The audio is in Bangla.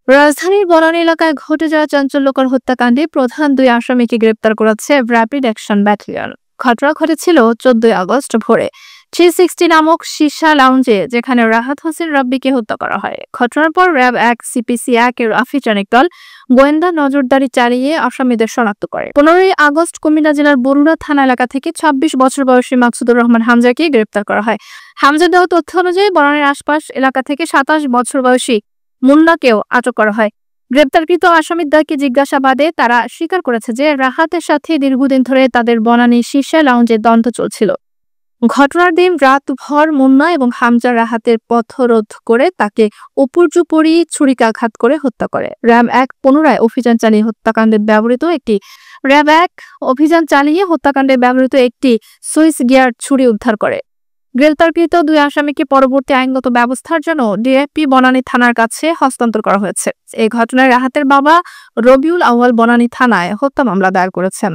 রাজধানীর বনানী এলাকায় ঘটে যাওয়া চাঞ্চল্যকর হত্যাকাণ্ডে প্রধান দুই আসামিকে গ্রেপ্তার করেছে র্যাপিড অ্যাকশন ব্যাটালিয়ন। ঘটনা ঘটেছিল 14 আগস্ট ভোরে 360 নামক সীসা লাউঞ্জে, যেখানে রাহাত হোসেন রাব্বিকে হত্যা করা হয়। ঘটনার পর র্যাব 1 CPC 1 এর আফিসানিক দল গোয়েন্দা নজরদারি চালিয়ে আসামিদের শনাক্ত করে। 15 আগস্ট কুমিল্লা জেলার বরুড়া থানা এলাকা থেকে 26 বছর বয়সী মাকসুদুর রহমান হামজাকে গ্রেপ্তার করা হয়। হামজার দেওয়া তথ্য অনুযায়ী বনানীর আশপাশ এলাকা থেকে 27 বছর বয়সী মুন্নাকেও আটক করা হয়। গ্রেপ্তারকৃত আসামিদ্বয়কে জিজ্ঞাসাবাদে তারা স্বীকার করেছে যে রাহাতের সাথে দীর্ঘদিন ধরে তাদের বনানী সীসা লাউঞ্জে দ্বন্দ্ব চলছিল। ঘটনার দিন রাতভর মুন্না এবং হামজা রাহাতের পথরোধ করে তাকে উপর্যুপরি ছুরিকাঘাত করে হত্যা করে। র্যাব 1 পুনরায় অভিযান চালিয়ে হত্যাকাণ্ডে ব্যবহৃত একটি সুইস গিয়ার ছুরি উদ্ধার করে। গ্রেপ্তারকৃত দুই আসামিকে পরবর্তী আইনগত ব্যবস্থার জন্য ডিএফপি বনানী থানার কাছে হস্তান্তর করা হয়েছে। এই ঘটনায় রাহাতের বাবা রবিউল আউয়াল বনানী থানায় হত্যা মামলা দায়ের করেছেন।